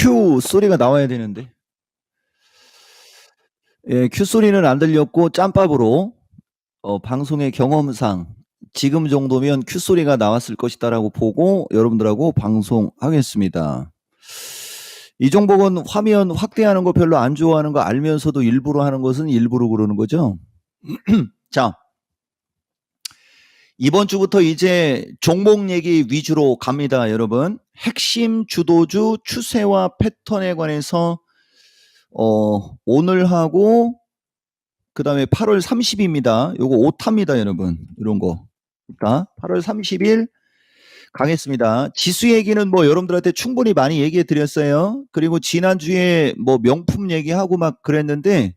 큐 소리가 나와야 되는데. 예, 큐 소리는 안 들렸고 짬밥으로 방송의 경험상 지금 정도면 큐 소리가 나왔을 것이다라고 보고 여러분들하고 방송하겠습니다. 이종복은 화면 확대하는 거 별로 안 좋아하는 거 알면서도 일부러 하는 것은 일부러 그러는 거죠. 자, 이번 주부터 이제 종목 얘기 위주로 갑니다, 여러분. 핵심 주도주 추세와 패턴에 관해서 오늘 하고 그다음에 8월 30입니다. 요거 오타입니다, 여러분. 이런 거. 그러니까 8월 30일 가겠습니다. 지수 얘기는 뭐 여러분들한테 충분히 많이 얘기해 드렸어요. 그리고 지난주에 뭐 명품 얘기하고 막 그랬는데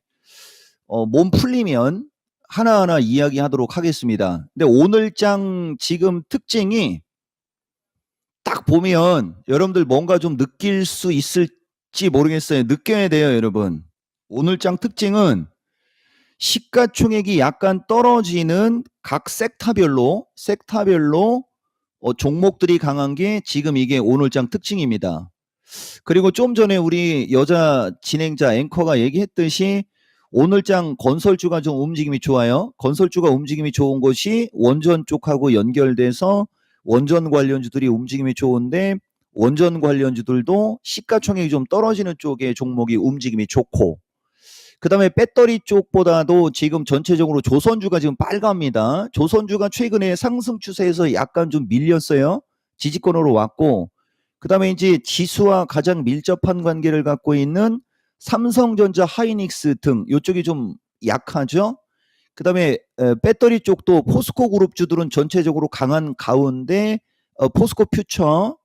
몸 풀리면 하나하나 이야기하도록 하겠습니다. 근데 오늘장 지금 특징이 딱 보면 여러분들 뭔가 좀 느낄 수 있을지 모르겠어요. 느껴야 돼요, 여러분. 오늘장 특징은 시가총액이 약간 떨어지는 각 섹터별로 종목들이 강한 게 지금 이게 오늘장 특징입니다. 그리고 좀 전에 우리 여자 진행자 앵커가 얘기했듯이 오늘장 건설주가 좀 움직임이 좋아요. 건설주가 움직임이 좋은 것이 원전 쪽하고 연결돼서 원전 관련주들이 움직임이 좋은데 원전 관련주들도 시가총액이 좀 떨어지는 쪽의 종목이 움직임이 좋고 그 다음에 배터리 쪽보다도 지금 전체적으로 조선주가 지금 빨갑니다. 조선주가 최근에 상승 추세에서 약간 좀 밀렸어요. 지지권으로 왔고 그 다음에 이제 지수와 가장 밀접한 관계를 갖고 있는 삼성전자, 하이닉스 등 이쪽이 좀 약하죠. 그 다음에 배터리 쪽도 포스코 그룹주들은 전체적으로 강한 가운데 포스코 퓨처,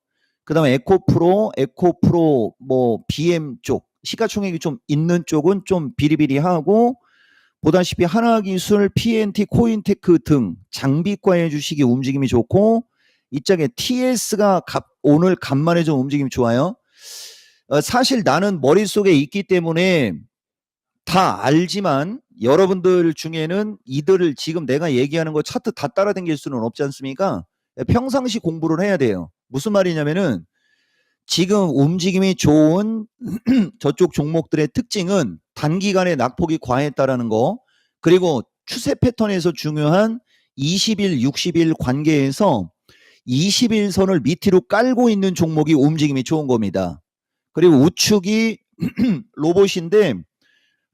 그 다음에 에코프로 뭐 BM 쪽 시가총액이 좀 있는 쪽은 좀 비리비리하고 보다시피 하나기술, PNT, 코인테크 등 장비과의 주식이 움직임이 좋고 이쪽에 TS가 오늘 간만에 좀 움직임이 좋아요. 사실 나는 머릿속에 있기 때문에 다 알지만 여러분들 중에는 이들을 지금 내가 얘기하는 거 차트 다 따라다닐 수는 없지 않습니까? 평상시 공부를 해야 돼요. 무슨 말이냐면은 지금 움직임이 좋은 저쪽 종목들의 특징은 단기간에 낙폭이 과했다라는 거 그리고 추세 패턴에서 중요한 20일, 60일 관계에서 20일선을 밑으로 깔고 있는 종목이 움직임이 좋은 겁니다. 그리고 우측이 로봇인데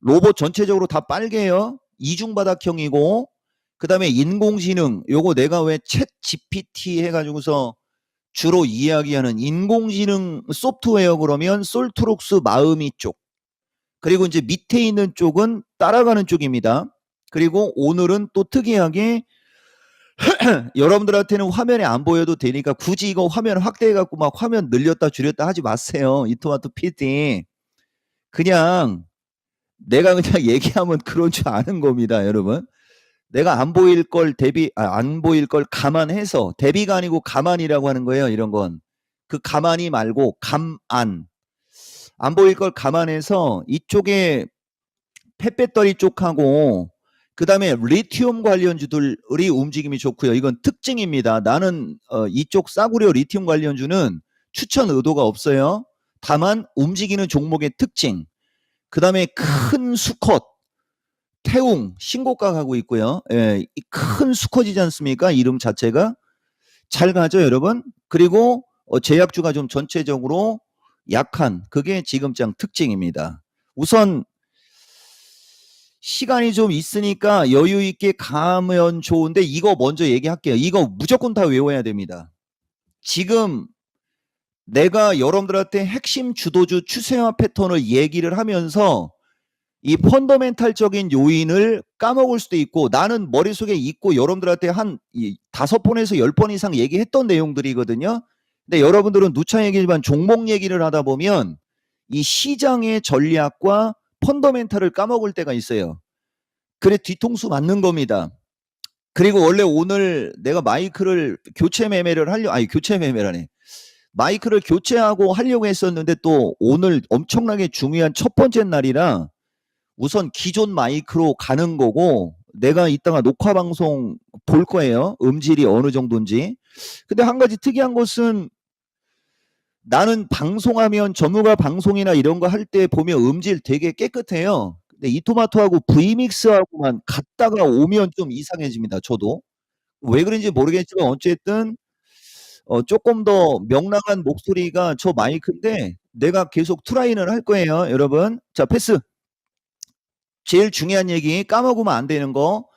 로봇 전체적으로 다 빨개요. 이중바닥형이고 그 다음에 인공지능 요거 내가 왜 챗 GPT 해가지고서 주로 이야기하는 인공지능 소프트웨어 그러면 솔트록스 마음이 쪽 그리고 이제 밑에 있는 쪽은 따라가는 쪽입니다. 그리고 오늘은 또 특이하게 여러분들한테는 화면에 안 보여도 되니까 굳이 이거 화면 확대해 갖고 막 화면 늘렸다 줄였다 하지 마세요. 이토마토 PD 그냥 내가 그냥 얘기하면 그런 줄 아는 겁니다, 여러분. 내가 안 보일 걸 안 보일 걸 감안해서 대비가 아니고 감안이라고 하는 거예요. 이런 건 그 가만히 말고 감안 안 보일 걸 감안해서 이쪽에 폐배터리 쪽하고 그 다음에 리튬 관련주들이 움직임이 좋고요. 이건 특징입니다. 나는 이쪽 싸구려 리튬 관련주는 추천 의도가 없어요. 다만 움직이는 종목의 특징 그 다음에 큰 수컷 태웅 신고가 가고 있고요. 예, 큰 수컷이지 않습니까? 이름 자체가 잘 가죠, 여러분. 그리고 제약주가 좀 전체적으로 약한 그게 지금장 특징입니다. 우선 시간이 좀 있으니까 여유 있게 가면 좋은데 이거 먼저 얘기할게요. 이거 무조건 다 외워야 됩니다. 지금 내가 여러분들한테 핵심 주도주 추세와 패턴을 얘기를 하면서 이 펀더멘탈적인 요인을 까먹을 수도 있고 나는 머릿속에 있고 여러분들한테 한 5번에서 10번 이상 얘기했던 내용들이거든요. 근데 여러분들은 누차 얘기지만 종목 얘기를 하다 보면 이 시장의 전략과 펀더멘탈을 까먹을 때가 있어요. 그래 뒤통수 맞는 겁니다. 그리고 원래 오늘 내가 마이크를 교체 매매를 교체 매매라네. 마이크를 교체하고 하려고 했었는데 또 오늘 엄청나게 중요한 첫 번째 날이라 우선 기존 마이크로 가는 거고 내가 이따가 녹화 방송 볼 거예요. 음질이 어느 정도인지. 근데 한 가지 특이한 것은 나는 방송하면 전문가 방송이나 이런 거 할 때 보면 음질 되게 깨끗해요. 근데 이토마토하고 브이믹스하고만 갔다가 오면 좀 이상해집니다, 저도. 왜 그런지 모르겠지만 어쨌든 조금 더 명랑한 목소리가 저 마이크인데 내가 계속 트라이는 할 거예요, 여러분. 자, 패스. 제일 중요한 얘기 까먹으면 안 되는 거.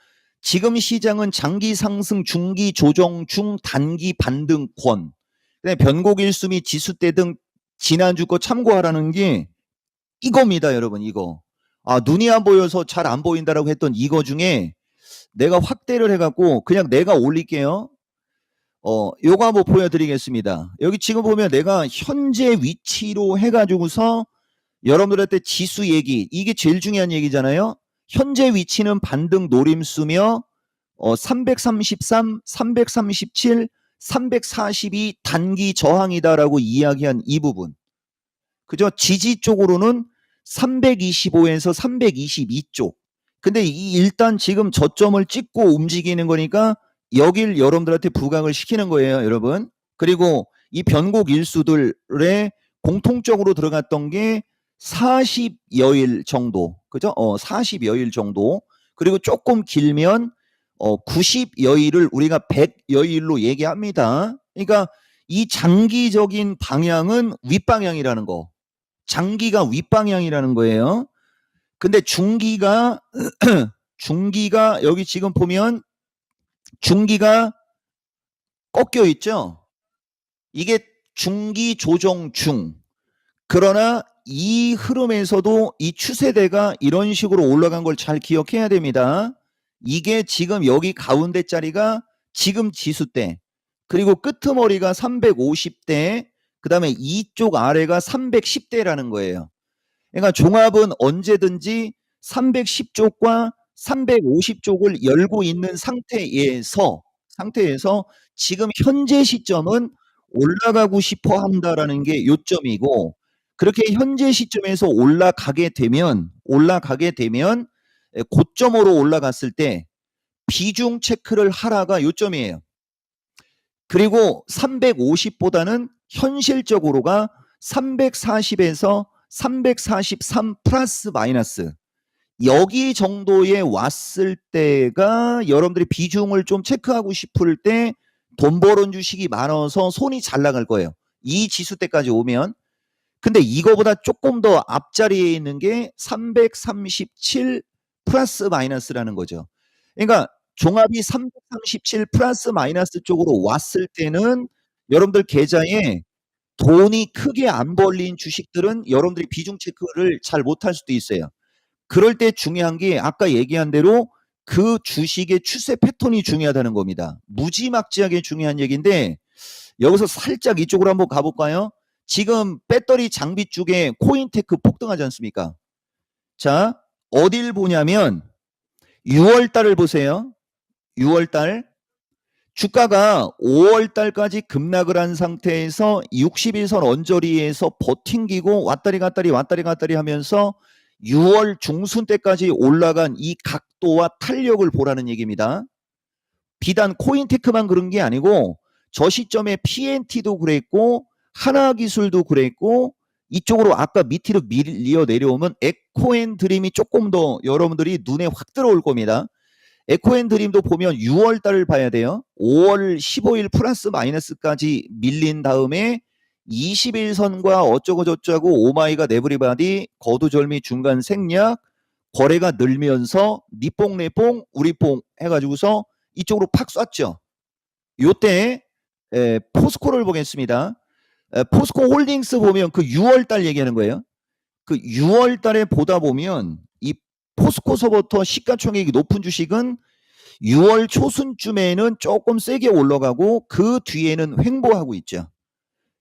지금 시장은 장기 상승, 중기 조정 중, 단기 반등권. 그다음에 변곡 일수 및 지수대 등 지난주 거 참고하라는 게 이겁니다, 여러분. 이거. 눈이 안 보여서 잘 안 보인다라고 했던 이거 중에 내가 확대를 해갖고 그냥 내가 올릴게요. 요거 한번 보여드리겠습니다. 여기 지금 보면 내가 현재 위치로 해가지고서 여러분들한테 지수 얘기, 이게 제일 중요한 얘기잖아요. 현재 위치는 반등 노림수며 333, 337, 342 단기 저항이다라고 이야기한 이 부분. 그죠? 지지 쪽으로는 325에서 322쪽. 근데 일단 지금 저점을 찍고 움직이는 거니까 여길 여러분들한테 부각을 시키는 거예요, 여러분. 그리고 이 변곡 일수들의 공통적으로 들어갔던 게 40여일 정도. 그죠? 40여일 정도. 그리고 조금 길면 90여일을 우리가 100여일로 얘기합니다. 그러니까 이 장기적인 방향은 윗방향이라는 거. 장기가 윗방향이라는 거예요. 근데 중기가 중기가 여기 지금 보면 중기가 꺾여 있죠. 이게 중기 조정 중. 그러나 이 흐름에서도 이 추세대가 이런 식으로 올라간 걸 잘 기억해야 됩니다. 이게 지금 여기 가운데 자리가 지금 지수대, 그리고 끄트머리가 350대, 그 다음에 이쪽 아래가 310대라는 거예요. 그러니까 종합은 언제든지 310쪽과 350쪽을 열고 있는 상태에서 지금 현재 시점은 올라가고 싶어 한다라는 게 요점이고, 그렇게 현재 시점에서 올라가게 되면 고점으로 올라갔을 때 비중 체크를 하라가 요점이에요. 그리고 350보다는 현실적으로가 340에서 343 플러스 마이너스 여기 정도에 왔을 때가 여러분들이 비중을 좀 체크하고 싶을 때 돈 벌은 주식이 많아서 손이 잘 나갈 거예요. 이 지수대까지 오면. 근데 이거보다 조금 더 앞자리에 있는 게 337 플러스 마이너스라는 거죠. 그러니까 종합이 337 플러스 마이너스 쪽으로 왔을 때는 여러분들 계좌에 돈이 크게 안 벌린 주식들은 여러분들이 비중 체크를 잘 못할 수도 있어요. 그럴 때 중요한 게 아까 얘기한 대로 그 주식의 추세 패턴이 중요하다는 겁니다. 무지막지하게 중요한 얘기인데 여기서 살짝 이쪽으로 한번 가볼까요? 지금 배터리 장비 쪽에 코인테크 폭등하지 않습니까? 자, 어딜 보냐면 6월 달을 보세요. 6월 달. 주가가 5월 달까지 급락을 한 상태에서 61선 언저리에서 버팅기고 왔다리 갔다리 하면서 6월 중순 때까지 올라간 이 각도와 탄력을 보라는 얘기입니다. 비단 코인테크만 그런 게 아니고 저 시점에 PNT도 그랬고 하나기술도 그랬고 이쪽으로 아까 밑으로 밀려 내려오면 에코앤드림이 조금 더 여러분들이 눈에 확 들어올 겁니다. 에코앤드림도 보면 6월 달을 봐야 돼요. 5월 15일 플러스 마이너스까지 밀린 다음에 21선과 어쩌고 저쩌고 오마이갓 에브리바디 거두절미 중간 생략 거래가 늘면서 니뽕 내뽕 우리뽕 해가지고서 이쪽으로 팍 쐈죠. 요때 포스코를 보겠습니다. 포스코 홀딩스 보면 그 6월 달 얘기하는 거예요. 그 6월 달에 보다 보면 이 포스코서부터 시가총액이 높은 주식은 6월 초순쯤에는 조금 세게 올라가고 그 뒤에는 횡보하고 있죠.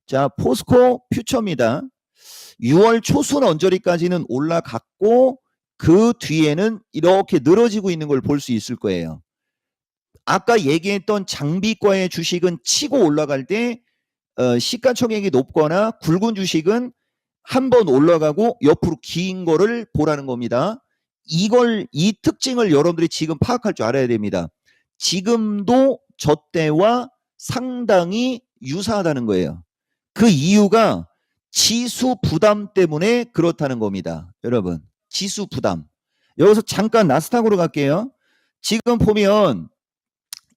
자, 포스코 퓨처입니다. 6월 초순 언저리까지는 올라갔고 그 뒤에는 이렇게 늘어지고 있는 걸 볼 수 있을 거예요. 아까 얘기했던 장비과의 주식은 치고 올라갈 때 시가총액이 높거나 굵은 주식은 한번 올라가고 옆으로 긴 거를 보라는 겁니다. 이 특징을 여러분들이 지금 파악할 줄 알아야 됩니다. 지금도 저 때와 상당히 유사하다는 거예요. 그 이유가 지수 부담 때문에 그렇다는 겁니다. 여러분, 지수 부담. 여기서 잠깐 나스닥으로 갈게요. 지금 보면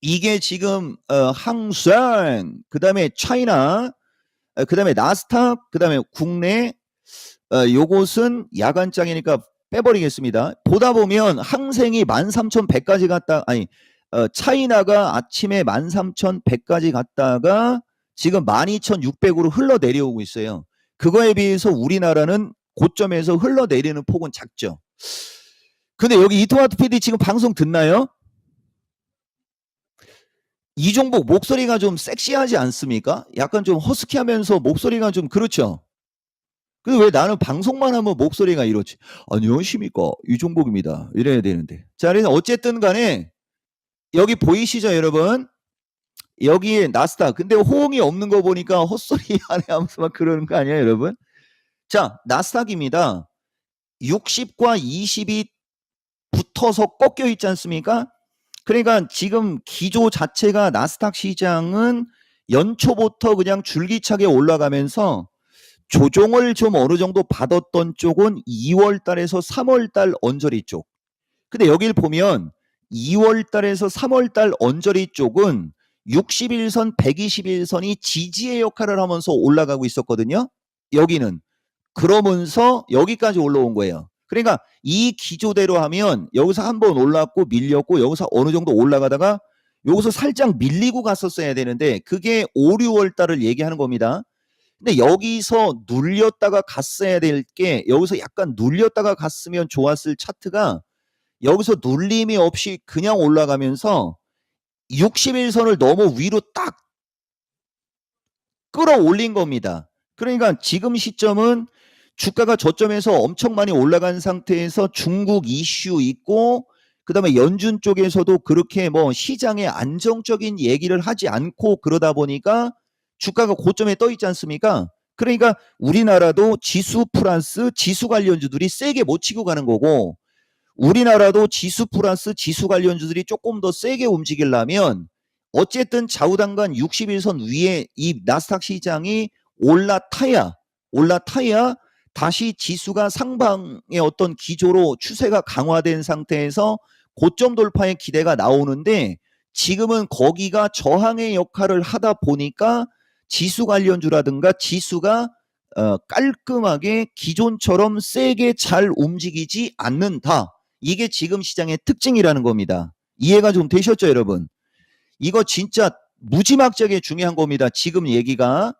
이게 지금 항상, 그다음에 차이나, 그다음에 나스닥, 그다음에 국내, 요것은 야간장이니까 빼버리겠습니다. 보다 보면 항생이 13,100까지 갔다, 아니, 차이나가 아침에 13,100까지 갔다가 지금 12,600으로 흘러내려오고 있어요. 그거에 비해서 우리나라는 고점에서 흘러내리는 폭은 작죠. 근데 여기 이토마토 PD 지금 방송 듣나요? 이종복 목소리가 좀 섹시하지 않습니까? 약간 좀 허스키하면서 목소리가 좀 그렇죠. 근데 왜 나는 방송만 하면 목소리가 이렇지? 안녕하십니까, 이종복입니다. 이래야 되는데. 자, 그래서 어쨌든 간에 여기 보이시죠, 여러분? 여기에 나스닥. 근데 호응이 없는 거 보니까 헛소리 하네 하면서 막 그러는 거 아니에요, 여러분? 자, 나스닥입니다. 60과 20이 붙어서 꺾여 있지 않습니까? 그러니까 지금 기조 자체가 나스닥 시장은 연초부터 그냥 줄기차게 올라가면서 조정을 좀 어느 정도 받았던 쪽은 2월 달에서 3월 달 언저리 쪽. 근데 여길 보면 2월 달에서 3월 달 언저리 쪽은 61선, 121선이 지지의 역할을 하면서 올라가고 있었거든요. 여기는. 그러면서 여기까지 올라온 거예요. 그러니까 이 기조대로 하면 여기서 한번 올랐고 밀렸고 여기서 어느 정도 올라가다가 여기서 살짝 밀리고 갔었어야 되는데 그게 5, 6월 달을 얘기하는 겁니다. 근데 여기서 눌렸다가 갔어야 될 게 여기서 약간 눌렸다가 갔으면 좋았을 차트가 여기서 눌림이 없이 그냥 올라가면서 61선을 너무 위로 딱 끌어올린 겁니다. 그러니까 지금 시점은 주가가 저점에서 엄청 많이 올라간 상태에서 중국 이슈 있고 그다음에 연준 쪽에서도 그렇게 뭐 시장에 안정적인 얘기를 하지 않고 그러다 보니까 주가가 고점에 떠 있지 않습니까? 그러니까 우리나라도 지수 플러스 지수 관련주들이 세게 못 치고 가는 거고 우리나라도 지수 플러스 지수 관련주들이 조금 더 세게 움직이려면 어쨌든 좌우당간 61선 위에 이 나스닥 시장이 올라타야 다시 지수가 상방의 어떤 기조로 추세가 강화된 상태에서 고점 돌파의 기대가 나오는데 지금은 거기가 저항의 역할을 하다 보니까 지수 관련주라든가 지수가 깔끔하게 기존처럼 세게 잘 움직이지 않는다. 이게 지금 시장의 특징이라는 겁니다. 이해가 좀 되셨죠, 여러분? 이거 진짜 무지막지하게 중요한 겁니다. 지금 얘기가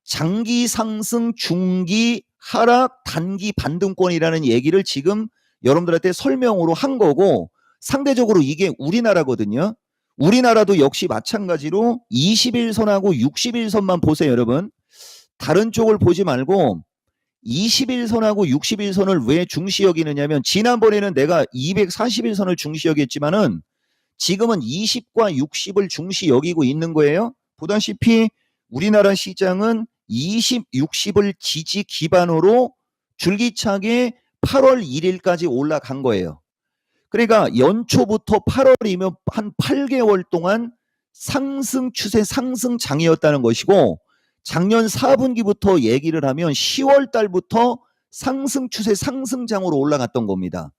장기 상승, 중기 하락, 단기 반등권이라는 얘기를 지금 여러분들한테 설명으로 한 거고 상대적으로 이게 우리나라거든요. 우리나라도 역시 마찬가지로 21선하고 61선만 보세요, 여러분. 다른 쪽을 보지 말고 21선하고 61선을 왜 중시 여기느냐면 지난번에는 내가 241선을 중시 여겼지만은 지금은 20과 60을 중시 여기고 있는 거예요. 보다시피 우리나라 시장은 20, 60을 지지 기반으로 줄기차게 8월 1일까지 올라간 거예요. 그러니까 연초부터 8월이면 한 8개월 동안 상승 추세 상승장이었다는 것이고 작년 4분기부터 얘기를 하면 10월 달부터 상승 추세 상승장으로 올라갔던 겁니다.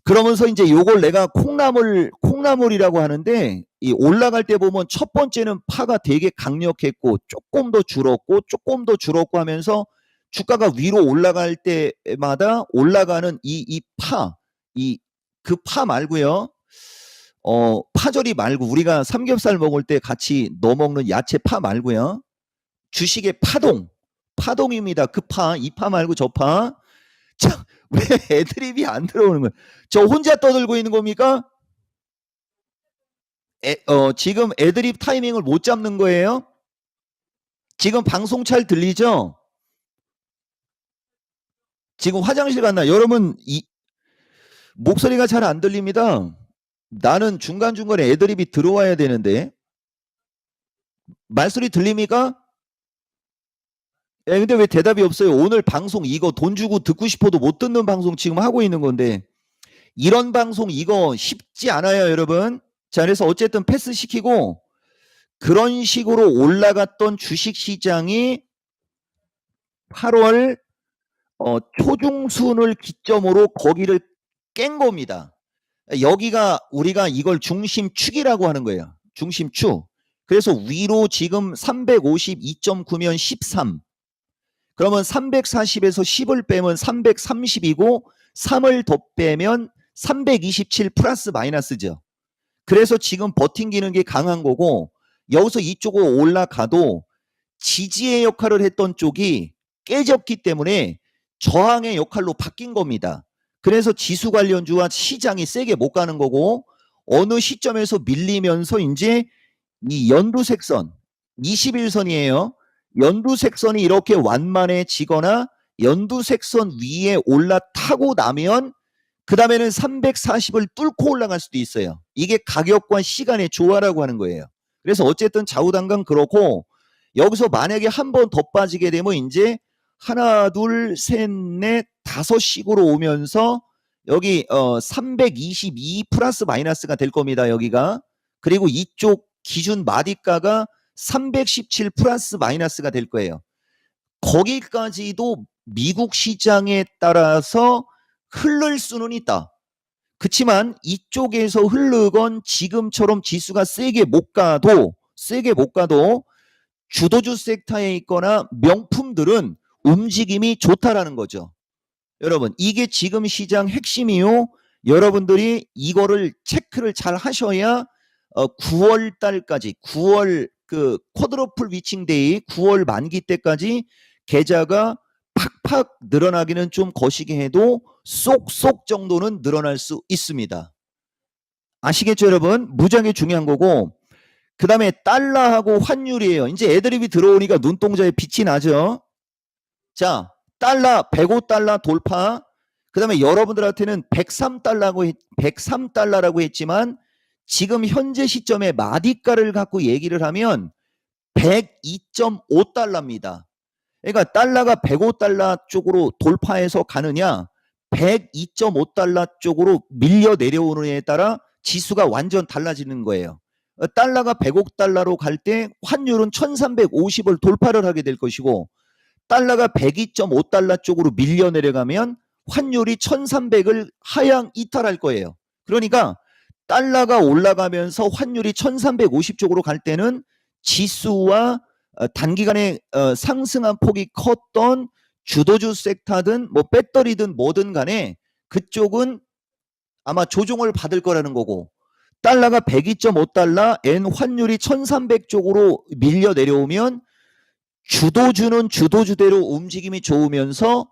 그러면서 이제 요걸 내가 콩나물이라고 하는데 이 올라갈 때 보면 첫 번째는 파가 되게 강력했고 조금 더 줄었고 하면서 주가가 위로 올라갈 때마다 올라가는 이 파, 그 파 말고요. 파절이 말고 우리가 삼겹살 먹을 때 같이 넣어 먹는 야채 파 말고요. 주식의 파동입니다. 그 파, 이 파 말고 저 파. 자, 왜 애드립이 안 들어오는 거야? 저 혼자 떠들고 있는 겁니까? 지금 애드립 타이밍을 못 잡는 거예요? 지금 방송 잘 들리죠? 지금 화장실 갔나? 여러분, 목소리가 잘 안 들립니다. 나는 중간중간에 애드립이 들어와야 되는데. 말소리 들립니까? 근데 왜 대답이 없어요? 오늘 방송 이거 돈 주고 듣고 싶어도 못 듣는 방송 지금 하고 있는 건데. 이런 방송 이거 쉽지 않아요, 여러분. 자, 그래서 어쨌든 패스시키고 그런 식으로 올라갔던 주식시장이 8월 초중순을 기점으로 거기를 깬 겁니다. 여기가 우리가 이걸 중심축이라고 하는 거예요. 중심축. 그래서 위로 지금 352.9면 13. 그러면 340에서 10을 빼면 330이고 3을 더 빼면 327 플러스 마이너스죠. 그래서 지금 버팅기는 게 강한 거고 여기서 이쪽으로 올라가도 지지의 역할을 했던 쪽이 깨졌기 때문에 저항의 역할로 바뀐 겁니다. 그래서 지수 관련주와 시장이 세게 못 가는 거고 어느 시점에서 밀리면서 이제 이 연두색선 21선이에요. 연두색선이 이렇게 완만해지거나 연두색선 위에 올라타고 나면 그 다음에는 340을 뚫고 올라갈 수도 있어요. 이게 가격과 시간의 조화라고 하는 거예요. 그래서 어쨌든 좌우당강 그렇고 여기서 만약에 한 번 더 빠지게 되면 이제 하나 둘 셋 넷 다섯 식으로 오면서 여기 322 플러스 마이너스가 될 겁니다. 여기가. 그리고 이쪽 기준 마디가가 317 플러스 마이너스가 될 거예요. 거기까지도 미국 시장에 따라서 흐를 수는 있다. 그렇지만 이쪽에서 흐르건 지금처럼 지수가 세게 못 가도 주도주 섹터에 있거나 명품들은 움직임이 좋다라는 거죠. 여러분 이게 지금 시장 핵심이요. 여러분들이 이거를 체크를 잘 하셔야 9월 달까지 9월 그 쿼드러플 위칭데이 9월 만기 때까지 계좌가 팍팍 늘어나기는 좀 거시기 해도 쏙쏙 정도는 늘어날 수 있습니다. 아시겠죠 여러분? 무지하게 중요한 거고 그 다음에 달러하고 환율이에요. 이제 애드립이 들어오니까 눈동자에 빛이 나죠. 자 달러 105달러 돌파 그 다음에 여러분들한테는 103달러라고 했지만 지금 현재 시점에 마디가를 갖고 얘기를 하면 102.5달러입니다. 그러니까 달러가 105달러 쪽으로 돌파해서 가느냐 102.5달러 쪽으로 밀려 내려오느냐에 따라 지수가 완전 달라지는 거예요. 달러가 105달러로 갈 때 환율은 1350을 돌파를 하게 될 것이고 달러가 102.5달러 쪽으로 밀려 내려가면 환율이 1300을 하향 이탈할 거예요. 그러니까 달러가 올라가면서 환율이 1350 쪽으로 갈 때는 지수와 단기간에 상승한 폭이 컸던 주도주 섹터든 뭐 배터리든 뭐든 간에 그쪽은 아마 조정을 받을 거라는 거고 달러가 102.5달러 엔 환율이 1300 쪽으로 밀려 내려오면 주도주는 주도주대로 움직임이 좋으면서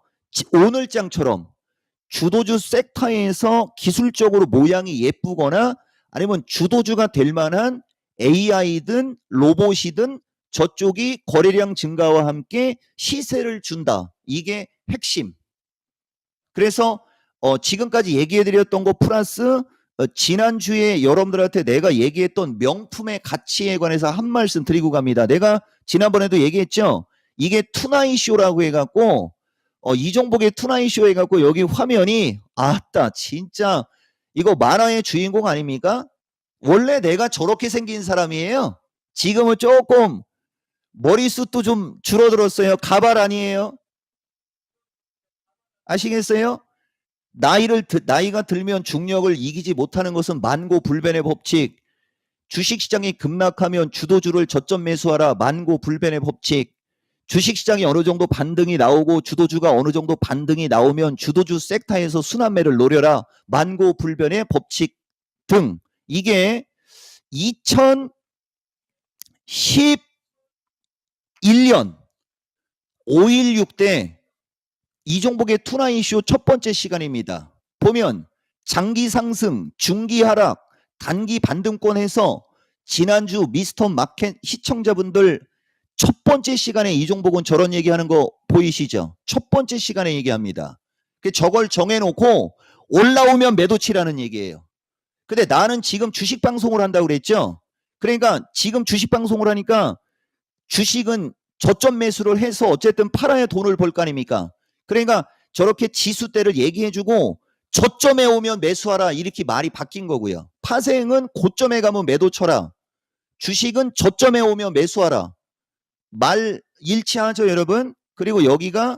오늘장처럼 주도주 섹터에서 기술적으로 모양이 예쁘거나 아니면 주도주가 될 만한 AI든 로봇이든 저쪽이 거래량 증가와 함께 시세를 준다. 이게 핵심. 그래서 지금까지 얘기해드렸던 거 플러스 지난주에 여러분들한테 내가 얘기했던 명품의 가치에 관해서 한 말씀 드리고 갑니다. 내가 지난번에도 얘기했죠. 이게 투나잇쇼라고 해갖고 이종복의 투나잇쇼 해갖고 여기 화면이 아따 진짜 이거 만화의 주인공 아닙니까? 원래 내가 저렇게 생긴 사람이에요. 지금은 조금 머리숱도 좀 줄어들었어요. 가발 아니에요. 아시겠어요? 나이가 들면 중력을 이기지 못하는 것은 만고불변의 법칙. 주식시장이 급락하면 주도주를 저점 매수하라. 만고불변의 법칙. 주식시장이 어느 정도 반등이 나오고 주도주가 어느 정도 반등이 나오면 주도주 섹터에서 순환매를 노려라. 만고불변의 법칙 등. 이게 2011년 5.16 때 이종복의 투나잇쇼 첫 번째 시간입니다. 보면 장기 상승, 중기 하락, 단기 반등권 해서 지난주 미스터 마켓 시청자분들 첫 번째 시간에 이종복은 저런 얘기하는 거 보이시죠? 첫 번째 시간에 얘기합니다. 저걸 정해놓고 올라오면 매도 치라는 얘기예요. 근데 나는 지금 주식 방송을 한다고 그랬죠? 그러니까 지금 주식 방송을 하니까 주식은 저점 매수를 해서 어쨌든 팔아야 돈을 벌 거 아닙니까? 그러니까 저렇게 지수대를 얘기해주고 저점에 오면 매수하라 이렇게 말이 바뀐 거고요. 파생은 고점에 가면 매도 쳐라. 주식은 저점에 오면 매수하라. 말 일치하죠, 여러분? 그리고 여기가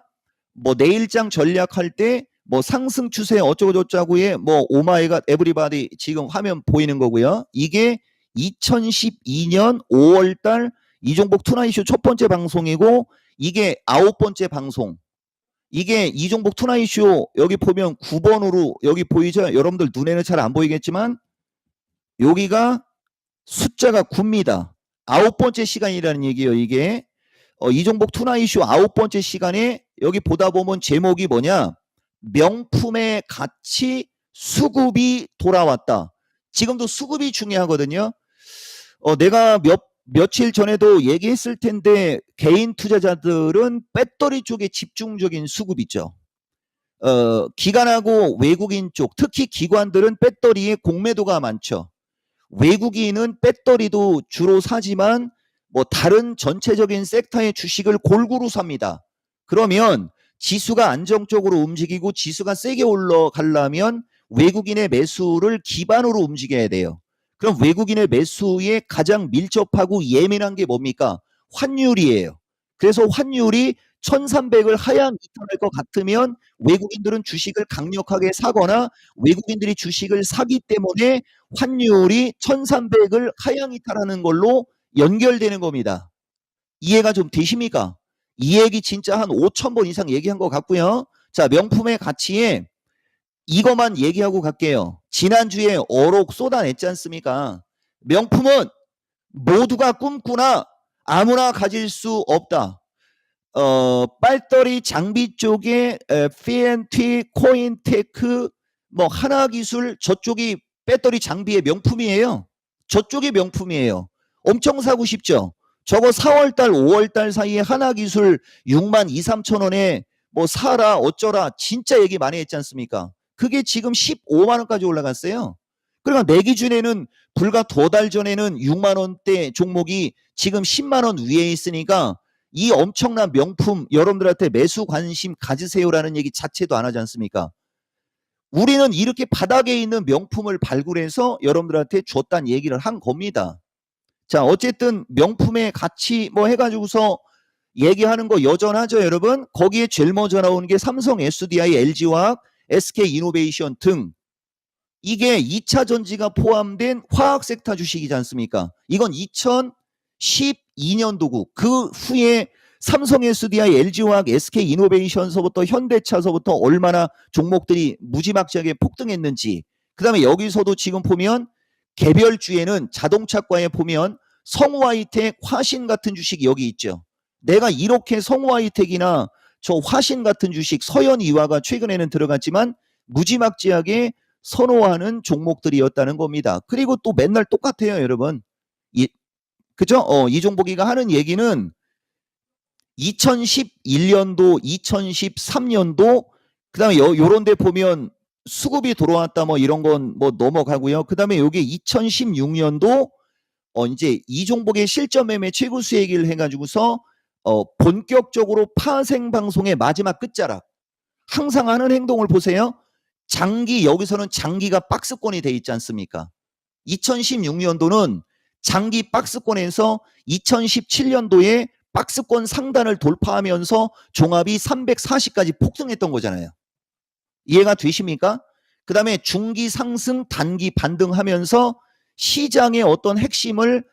뭐 내일장 전략할 때 뭐 상승 추세 어쩌고저쩌고에 뭐 오마이갓 에브리바디 지금 화면 보이는 거고요. 이게 2012년 5월달 이종복 투나잇쇼 첫 번째 방송이고 이게 9번째 방송. 이게 이종복 투나잇쇼 여기 보면 9번으로 여기 보이죠? 여러분들 눈에는 잘 안 보이겠지만 여기가 숫자가 9입니다. 9번째 시간이라는 얘기예요. 이게 이종복 투나잇쇼 9번째 시간에 여기 보다 보면 제목이 뭐냐? 명품의 가치 수급이 돌아왔다. 지금도 수급이 중요하거든요. 내가 며칠 전에도 얘기했을 텐데 개인 투자자들은 배터리 쪽에 집중적인 수급 있죠. 기관하고 외국인 쪽, 특히 기관들은 배터리에 공매도가 많죠. 외국인은 배터리도 주로 사지만 뭐 다른 전체적인 섹터의 주식을 골고루 삽니다. 그러면 지수가 안정적으로 움직이고 지수가 세게 올라가려면 외국인의 매수를 기반으로 움직여야 돼요. 그럼 외국인의 매수에 가장 밀접하고 예민한 게 뭡니까? 환율이에요. 그래서 환율이 1300을 하향 이탈할 것 같으면 외국인들은 주식을 강력하게 사거나 외국인들이 주식을 사기 때문에 환율이 1300을 하향 이탈하는 걸로 연결되는 겁니다. 이해가 좀 되십니까? 이 얘기 진짜 한 5,000번 이상 얘기한 것 같고요. 자, 명품의 가치에 이것만 얘기하고 갈게요. 지난주에 어록 쏟아냈지 않습니까? 명품은 모두가 꿈꾸나 아무나 가질 수 없다. 배터리 장비 쪽에 P&T, 코인테크, 뭐 하나기술 저쪽이 배터리 장비의 명품이에요. 저쪽이 명품이에요. 엄청 사고 싶죠. 저거 4월달, 5월달 사이에 하나기술 6만 2, 3천 원에 뭐 사라 어쩌라 진짜 얘기 많이 했지 않습니까? 그게 지금 15만 원까지 올라갔어요. 그러니까 내 기준에는 불과 2달 전에는 6만 원대 종목이 지금 10만 원 위에 있으니까 이 엄청난 명품 여러분들한테 매수 관심 가지세요라는 얘기 자체도 안 하지 않습니까? 우리는 이렇게 바닥에 있는 명품을 발굴해서 여러분들한테 줬다는 얘기를 한 겁니다. 자, 어쨌든 명품의 가치 뭐 해가지고서 얘기하는 거 여전하죠, 여러분? 거기에 제일 먼저 나오는 게 삼성 SDI, LG화학, SK이노베이션 등 이게 2차 전지가 포함된 화학 섹터 주식이지 않습니까? 이건 2012년도고 그 후에 삼성 SDI, LG화학, SK이노베이션서부터 현대차서부터 얼마나 종목들이 무지막지하게 폭등했는지 그 다음에 여기서도 지금 보면 개별주에는 자동차과에 보면 성우하이텍, 화신 같은 주식이 여기 있죠. 내가 이렇게 성우하이텍이나 저 화신 같은 주식 서현이화가 최근에는 들어갔지만 무지막지하게 선호하는 종목들이었다는 겁니다. 그리고 또 맨날 똑같아요, 여러분. 그죠? 이종복이가 하는 얘기는 2011년도, 2013년도, 그 다음에 요런 데 보면 수급이 들어왔다 뭐 이런 건 뭐 넘어가고요. 그 다음에 요게 2016년도 이제 이종복의 실전 매매 최고 수익을 해가지고서 본격적으로 파생 방송의 마지막 끝자락. 항상 하는 행동을 보세요. 장기, 여기서는 장기가 박스권이 돼 있지 않습니까? 2016년도는 장기 박스권에서 2017년도에 박스권 상단을 돌파하면서 종합이 340까지 폭등했던 거잖아요. 이해가 되십니까? 그 다음에 중기 상승, 단기 반등하면서 시장의 어떤 핵심을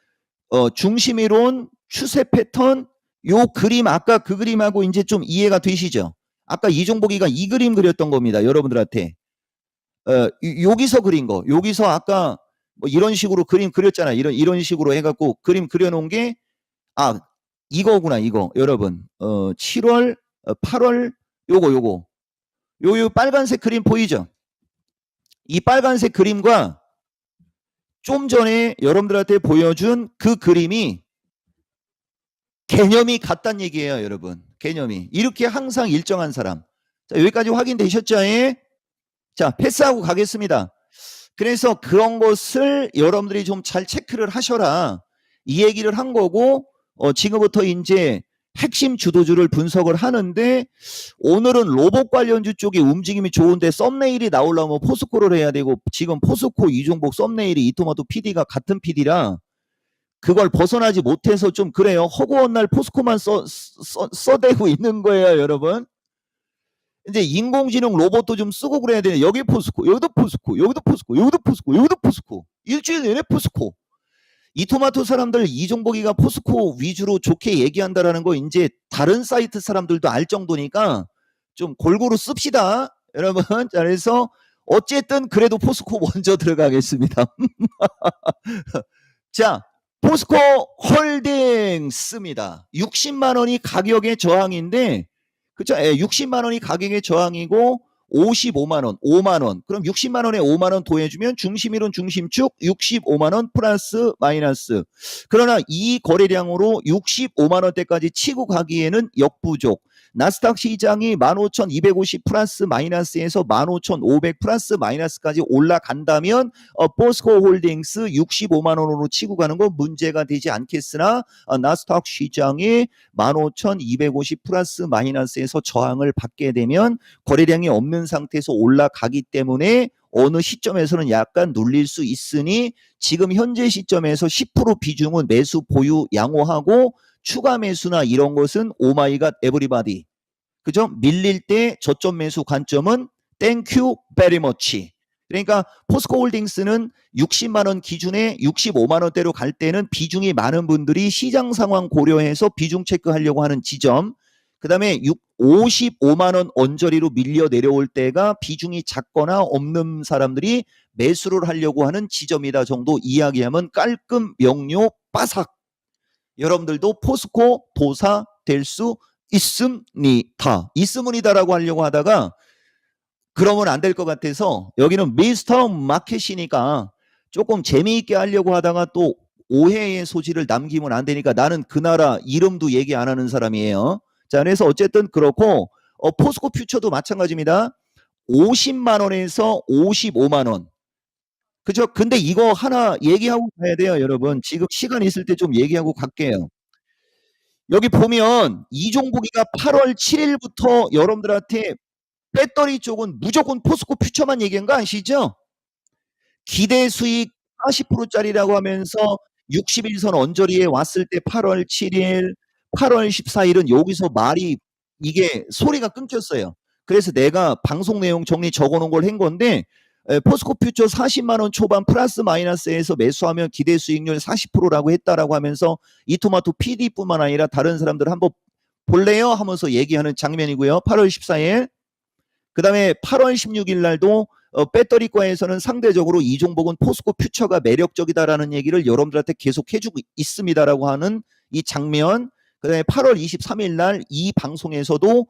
중심으로 온 추세 패턴, 요 그림 아까 그 그림하고 이제 좀 이해가 되시죠? 아까 이종복이가 이 그림 그렸던 겁니다. 여러분들한테. 여기서 그린 거. 여기서 아까 뭐 이런 식으로 그림 그렸잖아요. 이런 식으로 해갖고 그림 그려놓은 게 이거구나 이거 여러분. 7월 8월 요거 요 빨간색 그림 보이죠? 이 빨간색 그림과 좀 전에 여러분들한테 보여준 그 그림이 개념이 같다는 얘기예요, 여러분. 개념이. 이렇게 항상 일정한 사람. 자, 여기까지 확인되셨죠? 예? 자, 패스하고 가겠습니다. 그래서 그런 것을 여러분들이 좀 잘 체크를 하셔라. 이 얘기를 한 거고, 지금부터 이제 핵심 주도주를 분석을 하는데, 오늘은 로봇 관련주 쪽에 움직임이 좋은데 썸네일이 나오려면 포스코를 해야 되고, 지금 포스코 이종복 썸네일이 이토마토 PD가 같은 PD라 그걸 벗어나지 못해서 좀 그래요. 허구한 날 포스코만 써대고 있는 거예요, 여러분. 이제 인공지능 로봇도 좀 쓰고 그래야 되네. 여기 포스코, 여기도 포스코, 여기도 포스코, 여기도 포스코, 여기도 포스코. 일주일 내내 포스코. 이토마토 사람들 이종복이가 포스코 위주로 좋게 얘기한다라는 거 이제 다른 사이트 사람들도 알 정도니까 좀 골고루 씁시다. 여러분. 자, 그래서 어쨌든 그래도 포스코 먼저 들어가겠습니다. 자, 포스코 홀딩스입니다. 60만 원이 가격의 저항인데, 그쵸? 60만 원이 가격의 저항이고 55만 원, 5만 원. 그럼 60만 원에 5만 원 더해주면 중심이론 중심축 65만 원 플러스 마이너스. 그러나 이 거래량으로 65만 원대까지 치고 가기에는 역부족. 나스닥 시장이 15,250 플러스 마이너스에서 15,500 플러스 마이너스까지 올라간다면 포스코 홀딩스 65만 원으로 치고 가는 건 문제가 되지 않겠으나 나스닥 시장이 15,250 플러스 마이너스에서 저항을 받게 되면 거래량이 없는 상태에서 올라가기 때문에 어느 시점에서는 약간 눌릴 수 있으니 지금 현재 시점에서 10% 비중은 매수 보유 양호하고 추가 매수나 이런 것은 오마이갓 에브리바디. 그죠? 밀릴 때 저점 매수 관점은 땡큐 베리 머치. 그러니까 포스코 홀딩스는 60만 원 기준에 65만 원대로 갈 때는 비중이 많은 분들이 시장 상황 고려해서 비중 체크하려고 하는 지점. 그다음에 55만 원 언저리로 밀려 내려올 때가 비중이 작거나 없는 사람들이 매수를 하려고 하는 지점이다 정도 이야기하면 깔끔 명료 빠삭. 여러분들도 포스코 도사 될 수 있습니다. 있습니다라고 하려고 하다가 그러면 안 될 것 같아서 여기는 미스터 마켓이니까 조금 재미있게 하려고 하다가 또 오해의 소지를 남기면 안 되니까 나는 그 나라 이름도 얘기 안 하는 사람이에요. 자, 그래서 어쨌든 그렇고 포스코 퓨처도 마찬가지입니다. 50만 원에서 55만 원. 그죠? 근데 이거 하나 얘기하고 가야 돼요, 여러분. 지금 시간 있을 때 좀 얘기하고 갈게요. 여기 보면 이종복이가 8월 7일부터 여러분들한테 배터리 쪽은 무조건 포스코 퓨처만 얘기한 거 아시죠? 기대 수익 40%짜리라고 하면서 60일선 언저리에 왔을 때 8월 7일, 8월 14일은 여기서 말이 이게 소리가 끊겼어요. 그래서 내가 방송 내용 정리 적어놓은 걸 한 건데 포스코 퓨처 40만 원 초반 플러스 마이너스에서 매수하면 기대 수익률 40%라고 했다라고 하면서 이토마토 PD뿐만 아니라 다른 사람들 한번 볼래요? 하면서 얘기하는 장면이고요. 8월 14일. 그 다음에 8월 16일 날도 배터리과에서는 상대적으로 이 종목은 포스코 퓨처가 매력적이다라는 얘기를 여러분들한테 계속 해주고 있습니다라고 하는 이 장면. 그 다음에 8월 23일 날 이 방송에서도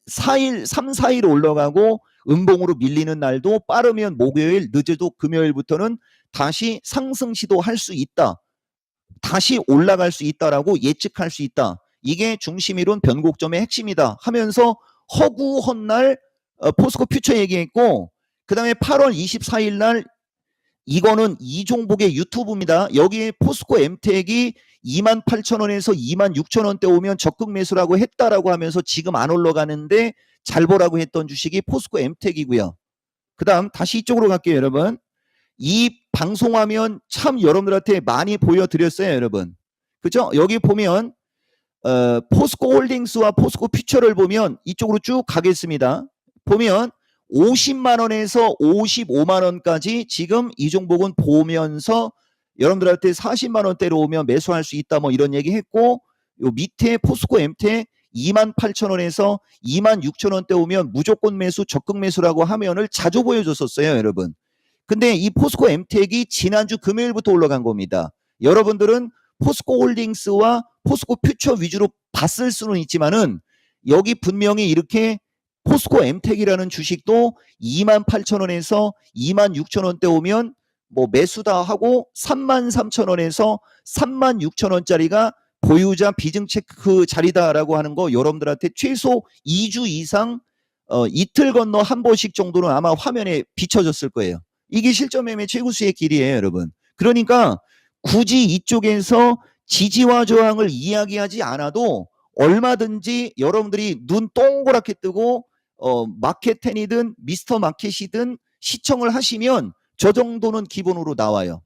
4일, 3, 4일 올라가고 음봉으로 밀리는 날도 빠르면 목요일, 늦어도 금요일부터는 다시 상승 시도할 수 있다. 다시 올라갈 수 있다라고 예측할 수 있다. 이게 중심이론 변곡점의 핵심이다 하면서 허구헌 날 포스코 퓨처 얘기했고 그 다음에 8월 24일 날 이거는 이종복의 유튜브입니다. 여기에 포스코 엠텍이 28,000원에서 26,000원대 오면 적극 매수라고 했다라고 하면서 지금 안 올라가는데 잘 보라고 했던 주식이 포스코 엠텍이고요. 그 다음 다시 이쪽으로 갈게요, 여러분. 이 방송화면 참 여러분들한테 많이 보여드렸어요, 여러분. 그죠? 여기 보면 포스코 홀딩스와 포스코 퓨처를 보면 이쪽으로 쭉 가겠습니다. 보면 50만 원에서 55만 원까지 지금 이 종목은 보면서 여러분들한테 40만 원대로 오면 매수할 수 있다 뭐 이런 얘기 했고 요 밑에 포스코 엠텍 28,000원에서 26,000원대 오면 무조건 매수 적극 매수라고 화면을 자주 보여줬었어요, 여러분. 근데 이 포스코 엠텍이 지난주 금요일부터 올라간 겁니다. 여러분들은 포스코 홀딩스와 포스코 퓨처 위주로 봤을 수는 있지만은 여기 분명히 이렇게 포스코 엠텍이라는 주식도 28,000원에서 26,000원대 오면 뭐 매수다 하고 33,000원에서 36,000원짜리가 보유자 비증 체크 자리다라고 하는 거 여러분들한테 최소 2주 이상 이틀 건너 한 번씩 정도는 아마 화면에 비춰졌을 거예요. 이게 실전 매매 최고수의 길이에요, 여러분. 그러니까 굳이 이쪽에서 지지와 저항을 이야기하지 않아도 얼마든지 여러분들이 눈 동그랗게 뜨고 마켓10이든 미스터 마켓이든 시청을 하시면 저 정도는 기본으로 나와요.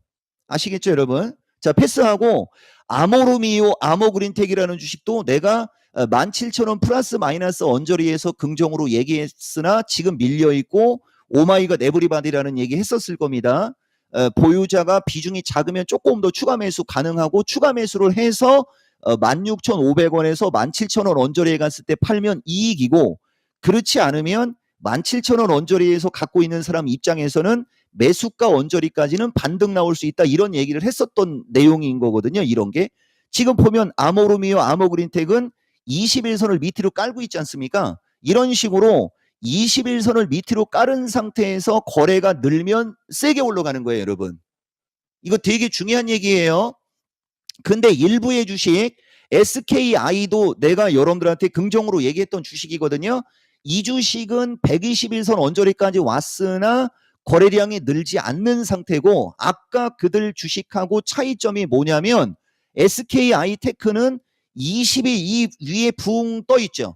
아시겠죠, 여러분? 자, 패스하고 아모로미오, 아모그린텍이라는 주식도 내가 17,000원 플러스 마이너스 언저리에서 긍정으로 얘기했으나 지금 밀려있고 오마이갓 에브리바디라는 얘기 했었을 겁니다. 보유자가 비중이 작으면 조금 더 추가 매수 가능하고 추가 매수를 해서 16,500원에서 17,000원 언저리에 갔을 때 팔면 이익이고, 그렇지 않으면 17,000원 언저리에서 갖고 있는 사람 입장에서는 매수가 언저리까지는 반등 나올 수 있다, 이런 얘기를 했었던 내용인 거거든요. 이런 게 지금 보면 아모로미오, 아모그린텍은 21선을 밑으로 깔고 있지 않습니까? 이런 식으로 21선을 밑으로 깔은 상태에서 거래가 늘면 세게 올라가는 거예요, 여러분. 이거 되게 중요한 얘기예요. 근데 일부의 주식 SKI도 내가 여러분들한테 긍정으로 얘기했던 주식이거든요. 이 주식은 121선 언저리까지 왔으나 거래량이 늘지 않는 상태고, 아까 그들 주식하고 차이점이 뭐냐면 SKI테크는 20일 위에 붕 떠 있죠.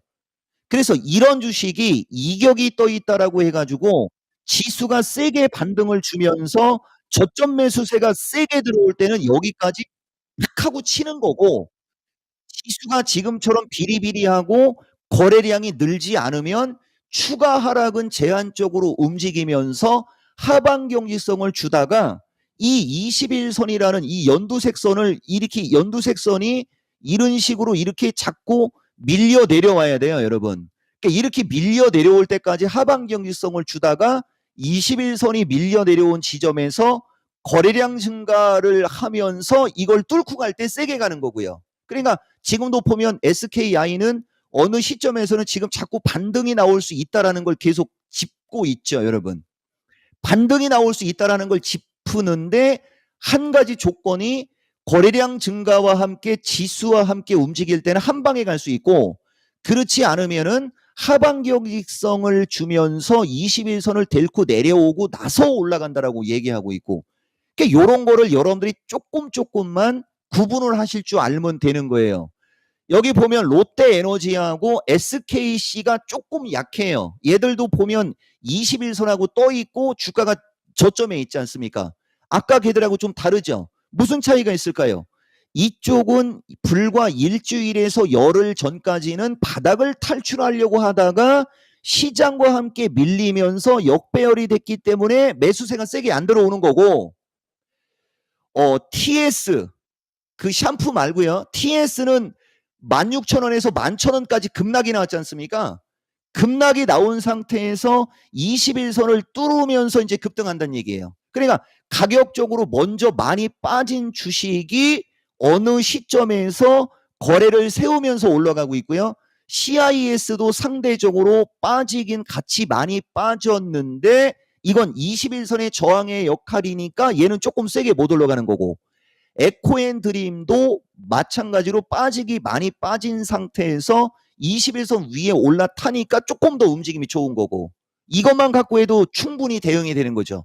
그래서 이런 주식이 이격이 떠 있다라고 해가지고 지수가 세게 반등을 주면서 저점 매수세가 세게 들어올 때는 여기까지 탁 하고 치는 거고, 지수가 지금처럼 비리비리하고 거래량이 늘지 않으면 추가 하락은 제한적으로 움직이면서 하방 경직성을 주다가 이 21선이라는 이 연두색 선을 이렇게, 연두색 선이 이런 식으로 이렇게 자꾸 밀려 내려와야 돼요, 여러분. 그러니까 이렇게 밀려 내려올 때까지 하방 경직성을 주다가 21선이 밀려 내려온 지점에서 거래량 증가를 하면서 이걸 뚫고 갈 때 세게 가는 거고요. 그러니까 지금도 보면 SKI는 어느 시점에서는 지금 자꾸 반등이 나올 수 있다라는 걸 계속 짚고 있죠, 여러분. 반등이 나올 수 있다라는 걸 짚는데 한 가지 조건이 거래량 증가와 함께 지수와 함께 움직일 때는 한 방에 갈 수 있고, 그렇지 않으면은 하방 경직성을 주면서 21선을 델고 내려오고 나서 올라간다라고 얘기하고 있고, 그러니까 이런 거를 여러분들이 조금만 구분을 하실 줄 알면 되는 거예요. 여기 보면 롯데에너지하고 SKC가 조금 약해요. 얘들도 보면 21선하고 떠 있고 주가가 저점에 있지 않습니까? 아까 걔들하고 좀 다르죠. 무슨 차이가 있을까요? 이쪽은 불과 일주일에서 열흘 전까지는 바닥을 탈출하려고 하다가 시장과 함께 밀리면서 역배열이 됐기 때문에 매수세가 세게 안 들어오는 거고, TS 그 샴푸 말고요. TS는 16,000원에서 11,000원까지 급락이 나왔지 않습니까? 급락이 나온 상태에서 21선을 뚫으면서 이제 급등한다는 얘기예요. 그러니까 가격적으로 먼저 많이 빠진 주식이 어느 시점에서 거래를 세우면서 올라가고 있고요. CIS도 상대적으로 빠지긴 같이 많이 빠졌는데 이건 21선의 저항의 역할이니까 얘는 조금 세게 못 올라가는 거고, 에코앤드림도 마찬가지로 빠지기 많이 빠진 상태에서 21선 위에 올라타니까 조금 더 움직임이 좋은 거고, 이것만 갖고 해도 충분히 대응이 되는 거죠.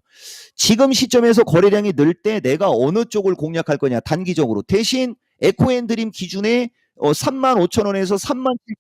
지금 시점에서 거래량이 늘 때 내가 어느 쪽을 공략할 거냐, 단기적으로. 대신 에코앤드림 기준에 35,000원에서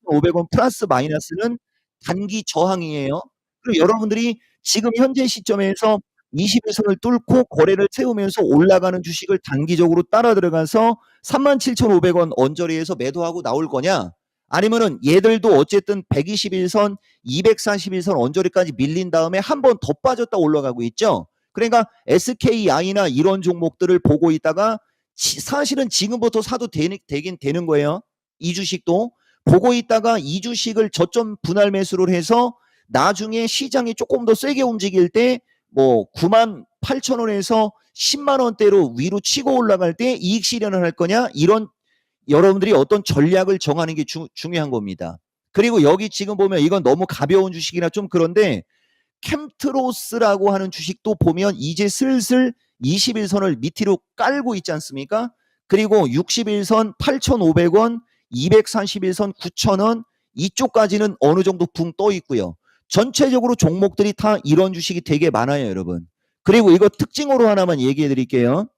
37,500원 플러스 마이너스는 단기 저항이에요. 그리고 여러분들이 지금 현재 시점에서 21선을 뚫고 거래를 세우면서 올라가는 주식을 단기적으로 따라 들어가서 37,500원 언저리에서 매도하고 나올 거냐, 아니면은 얘들도 어쨌든 121선, 241선 언저리까지 밀린 다음에 한 번 더 빠졌다 올라가고 있죠. 그러니까 SKI나 이런 종목들을 보고 있다가 사실은 지금부터 사도 되긴 되는 거예요. 이 주식도 보고 있다가 이 주식을 저점 분할 매수를 해서 나중에 시장이 조금 더 세게 움직일 때 뭐 98,000원에서 10만원대로 위로 치고 올라갈 때 이익 실현을 할 거냐, 이런 여러분들이 어떤 전략을 정하는 게 중요한 겁니다. 그리고 여기 지금 보면 이건 너무 가벼운 주식이라 좀 그런데 캠트로스라고 하는 주식도 보면 이제 슬슬 21선을 밑으로 깔고 있지 않습니까? 그리고 61선 8,500원, 241선 9,000원 이쪽까지는 어느 정도 붕 떠 있고요. 전체적으로 종목들이 다 이런 주식이 되게 많아요, 여러분. 그리고 이거 특징으로 하나만 얘기해 드릴게요.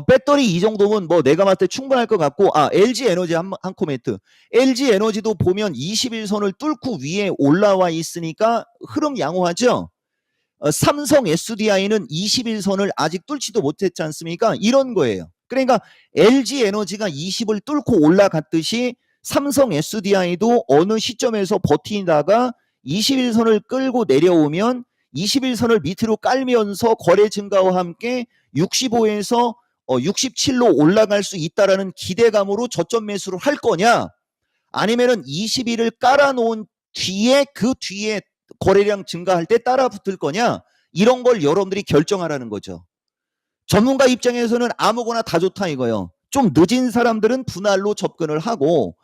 배터리 이 정도면 뭐 내가 봤을 때 충분할 것 같고, LG에너지 한 코멘트. LG에너지도 보면 21선을 뚫고 위에 올라와 있으니까 흐름 양호하죠. 삼성 SDI는 21선을 아직 뚫지도 못했지 않습니까? 이런 거예요. 그러니까 LG 에너지가 20을 뚫고 올라갔듯이 삼성 SDI도 어느 시점에서 버티다가 21선을 끌고 내려오면 21선을 밑으로 깔면서 거래 증가와 함께 65에서 67로 올라갈 수 있다라는 기대감으로 저점 매수를 할 거냐, 아니면은 21을 깔아놓은 뒤에 그 뒤에 거래량 증가할 때 따라 붙을 거냐, 이런 걸 여러분들이 결정하라는 거죠. 전문가 입장에서는 아무거나 다 좋다 이거요. 좀 늦은 사람들은 분할로 접근을 하고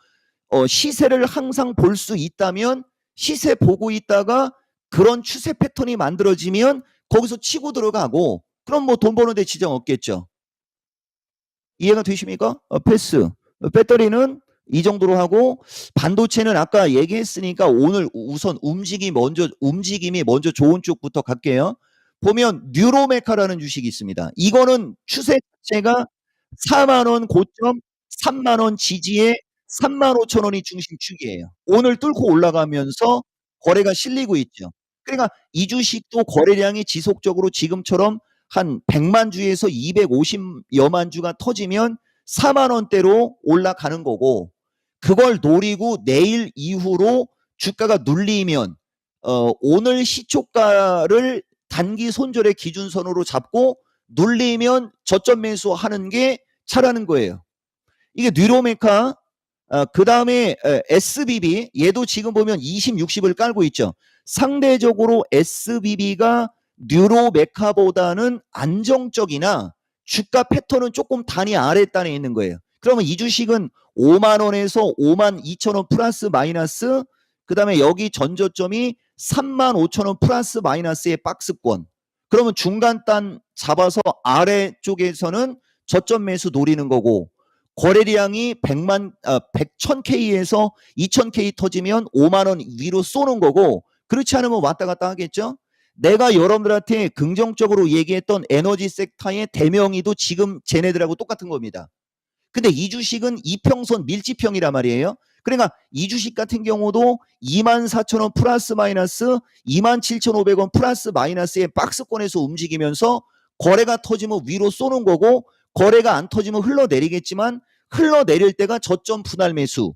시세를 항상 볼 수 있다면 시세 보고 있다가 그런 추세 패턴이 만들어지면 거기서 치고 들어가고, 그럼 뭐 돈 버는데 지장 없겠죠. 이해가 되십니까? 패스. 배터리는 이 정도로 하고, 반도체는 아까 얘기했으니까 오늘 우선 움직임이 먼저 좋은 쪽부터 갈게요. 보면 뉴로메카라는 주식이 있습니다. 이거는 추세 자체가 4만 원 고점, 3만 원 지지에 3만 5천 원이 중심축이에요. 오늘 뚫고 올라가면서 거래가 실리고 있죠. 그러니까 이 주식도 거래량이 지속적으로 지금처럼 한 100만 주에서 250여만 주가 터지면 4만 원대로 올라가는 거고, 그걸 노리고 내일 이후로 주가가 눌리면 오늘 시초가를 단기 손절의 기준선으로 잡고 눌리면 저점 매수하는 게 차라는 거예요. 이게 뉴로메카. 그 다음에 SBB, 얘도 지금 보면 20, 60을 깔고 있죠. 상대적으로 SBB가 뉴로메카보다는 안정적이나 주가 패턴은 조금 단위 아랫단에 있는 거예요. 그러면 이 주식은 5만 원에서 5만 2천 원 플러스 마이너스, 그 다음에 여기 전저점이 3만 5천 원 플러스 마이너스의 박스권. 그러면 중간단 잡아서 아래쪽에서는 저점 매수 노리는 거고, 거래량이 1000K에서 2000K 터지면 5만 원 위로 쏘는 거고, 그렇지 않으면 왔다 갔다 하겠죠. 내가 여러분들한테 긍정적으로 얘기했던 에너지 섹터의 대명이도 지금 쟤네들하고 똑같은 겁니다. 근데 이 주식은 이평선 밀집형이란 말이에요. 그러니까 이 주식 같은 경우도 24,000원 플러스 마이너스 27,500원 플러스 마이너스의 박스권에서 움직이면서 거래가 터지면 위로 쏘는 거고, 거래가 안 터지면 흘러내리겠지만 흘러내릴 때가 저점 분할 매수,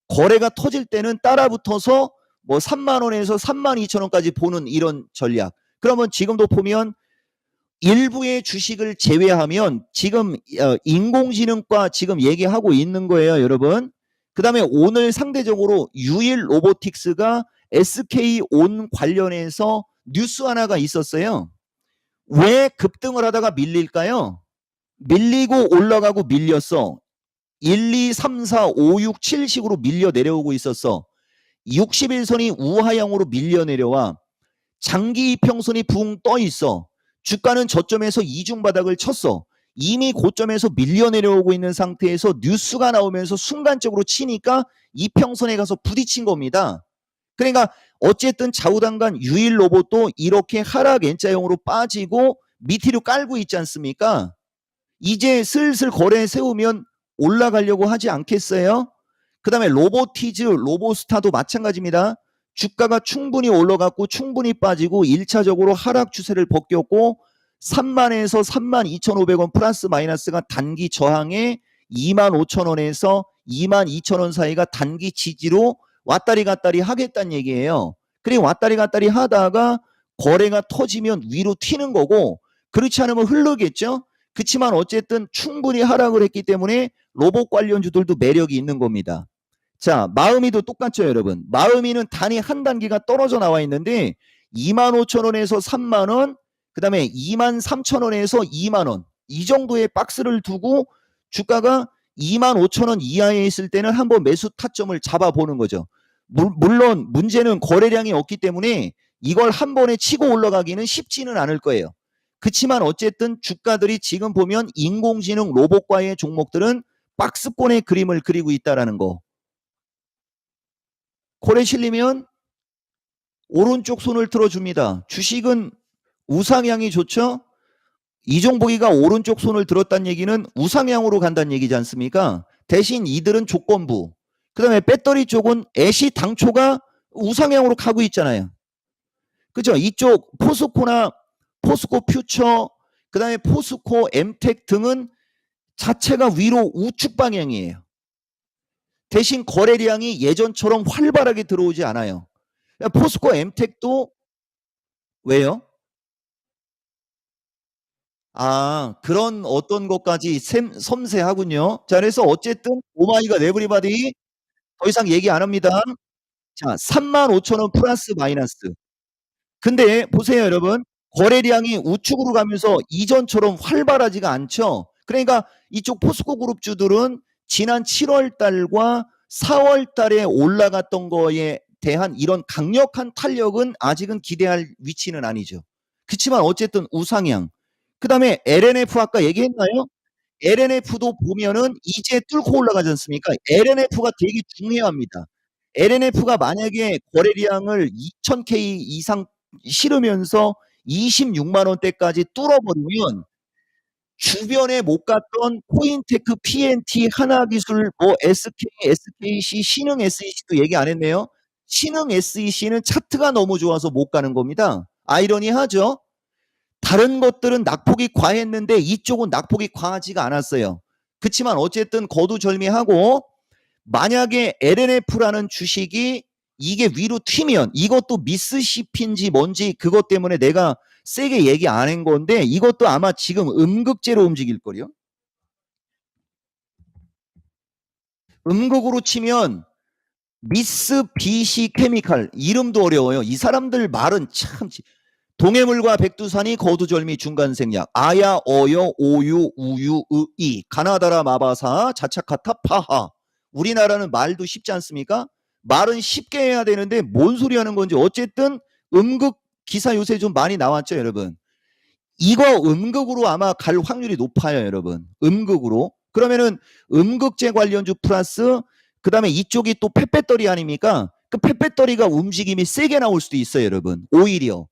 거래가 터질 때는 따라 붙어서 뭐 3만 원에서 3만 2천 원까지 보는 이런 전략. 그러면 지금도 보면 일부의 주식을 제외하면 지금 인공지능과 지금 얘기하고 있는 거예요, 여러분. 그 다음에 오늘 상대적으로 유일 로보틱스가 SK온 관련해서 뉴스 하나가 있었어요. 왜 급등을 하다가 밀릴까요? 밀리고 올라가고 밀렸어. 1, 2, 3, 4, 5, 6, 7식으로 밀려 내려오고 있었어. 61선이 우하향으로 밀려 내려와. 장기 이평선이 붕 떠 있어. 주가는 저점에서 이중바닥을 쳤어. 이미 고점에서 밀려 내려오고 있는 상태에서 뉴스가 나오면서 순간적으로 치니까 이평선에 가서 부딪힌 겁니다. 그러니까 어쨌든 좌우단간 유일 로봇도 이렇게 하락 N자형으로 빠지고 밑으로 깔고 있지 않습니까? 이제 슬슬 거래 세우면 올라가려고 하지 않겠어요? 그 다음에 로보티즈, 로보스타도 마찬가지입니다. 주가가 충분히 올라갔고 충분히 빠지고 1차적으로 하락 추세를 벗겼고 3만에서 3만 2,500원 플러스 마이너스가 단기 저항에 2만 5천 원에서 2만 2천 원 사이가 단기 지지로 왔다리 갔다리 하겠다는 얘기예요. 그리고 왔다리 갔다리 하다가 거래가 터지면 위로 튀는 거고, 그렇지 않으면 흐르겠죠. 그렇지만 어쨌든 충분히 하락을 했기 때문에 로봇 관련주들도 매력이 있는 겁니다. 자, 마음이도 똑같죠, 여러분. 마음이는 단위 한 단계가 떨어져 나와 있는데 2만 5천 원에서 3만 원, 그 다음에 2만 3천 원에서 2만 원, 이 정도의 박스를 두고 주가가 2만 5천 원 이하에 있을 때는 한번 매수 타점을 잡아보는 거죠. 물론 문제는 거래량이 없기 때문에 이걸 한 번에 치고 올라가기는 쉽지는 않을 거예요. 그렇지만 어쨌든 주가들이 지금 보면 인공지능 로봇과의 종목들은 박스권의 그림을 그리고 있다는 거. 거래 실리면 오른쪽 손을 들어줍니다. 주식은 우상향이 좋죠? 이종복이가 오른쪽 손을 들었다는 얘기는 우상향으로 간다는 얘기지 않습니까? 대신 이들은 조건부. 그 다음에 배터리 쪽은 애시 당초가 우상향으로 가고 있잖아요. 그죠? 이쪽 포스코나 포스코 퓨처, 그다음에 포스코 엠텍 등은 자체가 위로 우측 방향이에요. 대신 거래량이 예전처럼 활발하게 들어오지 않아요. 포스코 엠텍도 왜요? 아, 그런 어떤 것까지 섬세하군요. 자, 그래서 어쨌든 오마이갓 에브리바디 더 이상 얘기 안 합니다. 자, 35,000원 플러스 마이너스. 근데 보세요, 여러분. 거래량이 우측으로 가면서 이전처럼 활발하지가 않죠. 그러니까 이쪽 포스코 그룹주들은 지난 7월 달과 4월 달에 올라갔던 거에 대한 이런 강력한 탄력은 아직은 기대할 위치는 아니죠. 그렇지만 어쨌든 우상향. 그다음에 LNF 아까 얘기했나요? LNF도 보면은 이제 뚫고 올라가지 않습니까? LNF가 되게 중요합니다. LNF가 만약에 거래량을 2,000K 이상 실으면서 26만 원대까지 뚫어버리면 주변에 못 갔던 코인테크, PNT, 하나기술, 뭐 SK, SKC, 신흥 SEC도 얘기 안 했네요. 신흥 SEC는 차트가 너무 좋아서 못 가는 겁니다. 아이러니하죠? 다른 것들은 낙폭이 과했는데 이쪽은 낙폭이 과하지가 않았어요. 그렇지만 어쨌든 거두절미하고 만약에 LNF라는 주식이 이게 위로 튀면 이것도 미스시피인지 뭔지 그것 때문에 내가 세게 얘기 안 한 건데 이것도 아마 지금 음극제로 움직일 거요. 음극으로 치면 미쓰비시 케미칼 이름도 어려워요. 이 사람들 말은 참 동해물과 백두산이 거두절미 중간생략 아야 어여 오유 우유 의이 가나다라 마바사 자차카타 파하. 우리나라는 말도 쉽지 않습니까? 말은 쉽게 해야 되는데 뭔 소리 하는 건지 어쨌든 음극 기사 요새 좀 많이 나왔죠, 여러분. 이거 음극으로 아마 갈 확률이 높아요, 여러분. 음극으로. 그러면은 음극재 관련주 플러스 그다음에 이쪽이 또 펫배터리 아닙니까? 그 펫배터리가 움직임이 세게 나올 수도 있어요, 여러분. 오히려.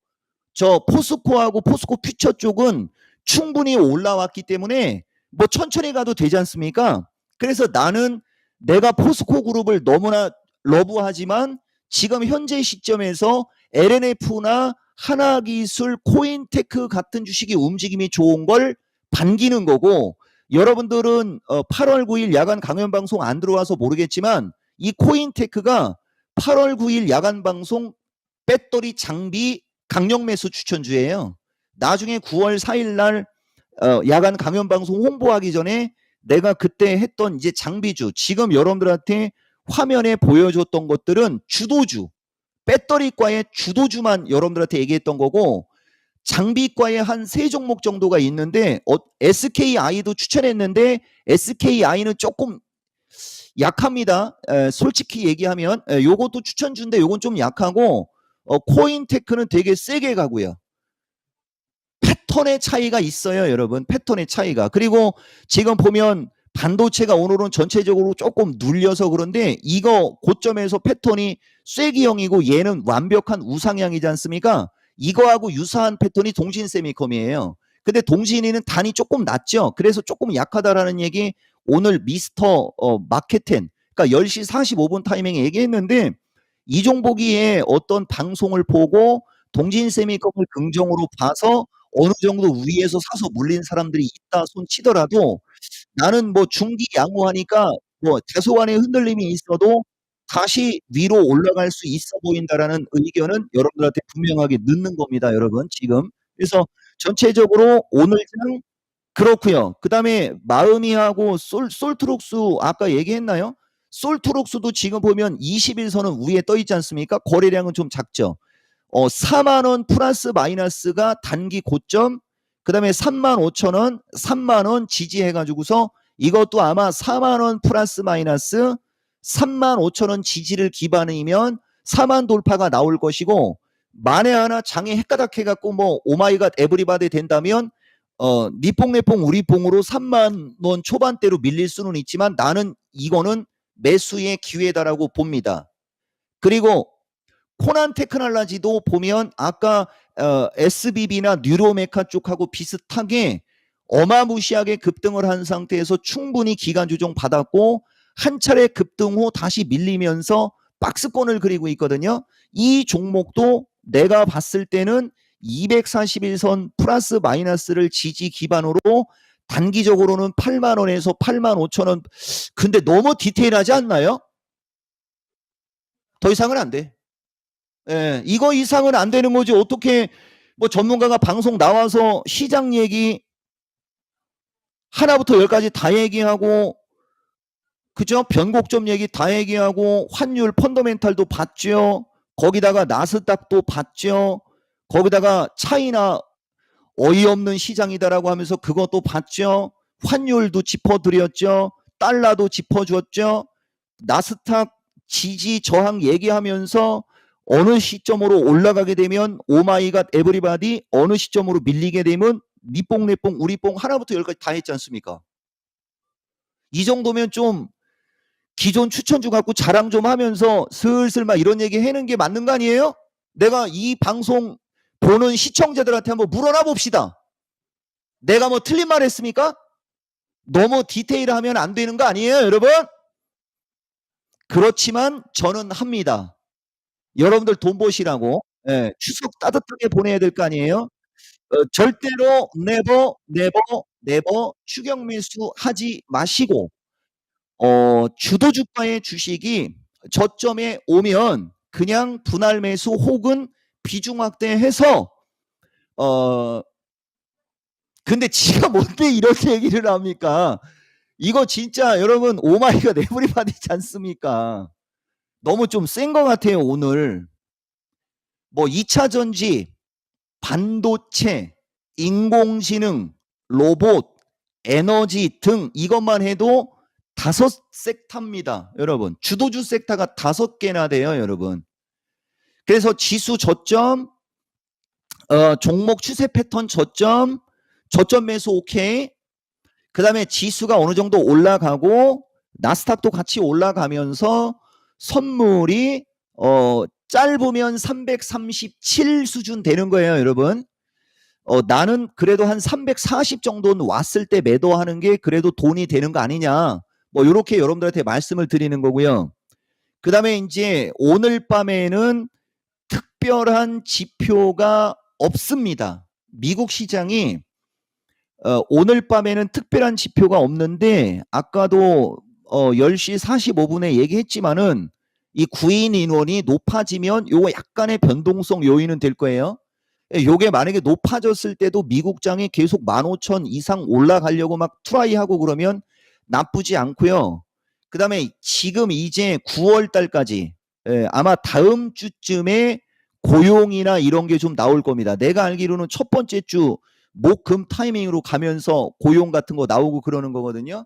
저 포스코하고 포스코 퓨처 쪽은 충분히 올라왔기 때문에 뭐 천천히 가도 되지 않습니까? 그래서 나는 내가 포스코 그룹을 너무나 러브하지만 지금 현재 시점에서 LNF나 하나기술, 코인테크 같은 주식이 움직임이 좋은 걸 반기는 거고 여러분들은 8월 9일 야간 강연 방송 안 들어와서 모르겠지만 이 코인테크가 8월 9일 야간 방송 배터리 장비 강력 매수 추천주예요. 나중에 9월 4일 날 야간 강연 방송 홍보하기 전에 내가 그때 했던 이제 장비주 지금 여러분들한테 화면에 보여줬던 것들은 주도주 배터리과의 주도주만 여러분들한테 얘기했던 거고 장비과의 한 세 종목 정도가 있는데 SKI도 추천했는데 SKI는 조금 약합니다. 솔직히 얘기하면 요것도 추천주인데 요건 좀 약하고 코인테크는 되게 세게 가고요. 패턴의 차이가 있어요, 여러분. 패턴의 차이가. 그리고 지금 보면 반도체가 오늘은 전체적으로 조금 눌려서 그런데 이거 고점에서 패턴이 쐐기형이고 얘는 완벽한 우상향이지 않습니까? 이거하고 유사한 패턴이 동신세미컴이에요. 근데 동신이는 단이 조금 낮죠. 그래서 조금 약하다라는 얘기 오늘 미스터 마케텐 그러니까 10시 45분 타이밍에 얘기했는데 이종복이의 어떤 방송을 보고 동진세미컴을 긍정으로 봐서 어느 정도 위에서 사서 물린 사람들이 있다 손 치더라도 나는 뭐 중기 양호하니까 뭐 다소간의 흔들림이 있어도 다시 위로 올라갈 수 있어 보인다라는 의견은 여러분들한테 분명하게 넣는 겁니다, 여러분, 지금. 그래서 전체적으로 오늘장 그렇고요. 그다음에 마음이하고 솔트록스 아까 얘기했나요? 솔트록스도 지금 보면 20일선은 위에 떠 있지 않습니까? 거래량은 좀 작죠. 4만 원 플러스 마이너스가 단기 고점, 그다음에 35,000원, 3만 원 지지해 가지고서 이것도 아마 4만 원 플러스 마이너스 35,000원 지지를 기반이면 4만 돌파가 나올 것이고 만에 하나 장에 헷가닥해 갖고 뭐 오마이갓 에브리바디 된다면 니뽕내뽕 우리뽕으로 3만 원 초반대로 밀릴 수는 있지만 나는 이거는 매수의 기회다라고 봅니다. 그리고 코난 테크놀로지도 보면 아까 SBB나 뉴로메카 쪽하고 비슷하게 어마무시하게 급등을 한 상태에서 충분히 기간 조정 받았고 한 차례 급등 후 다시 밀리면서 박스권을 그리고 있거든요. 이 종목도 내가 봤을 때는 241선 플러스 마이너스를 지지 기반으로 단기적으로는 8만 원에서 8만 5천 원. 근데 너무 디테일하지 않나요? 더 이상은 안 돼. 예, 이거 이상은 안 되는 거지. 어떻게 뭐 전문가가 방송 나와서 시장 얘기 하나부터 열까지 다 얘기하고, 그죠? 변곡점 얘기 다 얘기하고, 환율 펀더멘탈도 봤죠. 거기다가 나스닥도 봤죠. 거기다가 차이나 어이없는 시장이다라고 하면서 그것도 봤죠. 환율도 짚어드렸죠. 달러도 짚어주었죠. 나스닥 지지 저항 얘기하면서 어느 시점으로 올라가게 되면 오마이갓 에브리바디, 어느 시점으로 밀리게 되면 니뽕 내뽕 우리뽕 하나부터 열까지 다 했지 않습니까? 이 정도면 좀 기존 추천주 갖고 자랑 좀 하면서 슬슬 막 이런 얘기 하는 게 맞는 거 아니에요? 내가 이 방송 보는 시청자들한테 한번 물어나 봅시다. 내가 뭐 틀린 말 했습니까? 너무 디테일하면 안 되는 거 아니에요, 여러분? 그렇지만 저는 합니다. 여러분들 돈 버시라고. 예, 추석 따뜻하게 보내야 될 거 아니에요? 절대로 네버 추격 매수 하지 마시고, 주도주가의 주식이 저점에 오면 그냥 분할 매수 혹은 비중 확대해서, 근데 지가 뭔데 이렇게 얘기를 합니까? 이거 진짜 여러분 오마이갓 에브리바디지 않습니까? 너무 좀 센 것 같아요, 오늘. 뭐 2차 전지, 반도체, 인공지능, 로봇, 에너지 등 이것만 해도 5섹터입니다, 여러분. 주도주 섹터가 5개나 돼요, 여러분. 그래서 지수 저점, 종목 추세 패턴 저점 매수 오케이. 그 다음에 지수가 어느 정도 올라가고 나스닥도 같이 올라가면서 선물이 짧으면 337 수준 되는 거예요, 여러분. 나는 그래도 한 340 정도는 왔을 때 매도하는 게 그래도 돈이 되는 거 아니냐. 뭐 이렇게 여러분들한테 말씀을 드리는 거고요. 그 다음에 이제 오늘 밤에는 특별한 지표가 없습니다. 미국 시장이 오늘 밤에는 특별한 지표가 없는데, 아까도 10시 45분에 얘기했지만은 이 구인 인원이 높아지면 요거 약간의 변동성 요인은 될 거예요. 요게 만약에 높아졌을 때도 미국장이 계속 15,000 이상 올라가려고 막 트라이하고 그러면 나쁘지 않고요. 그 다음에 지금 이제 9월 달까지, 아마 다음 주쯤에 고용이나 이런 게 좀 나올 겁니다. 내가 알기로는 첫 번째 주 목, 금 타이밍으로 가면서 고용 같은 거 나오고 그러는 거거든요.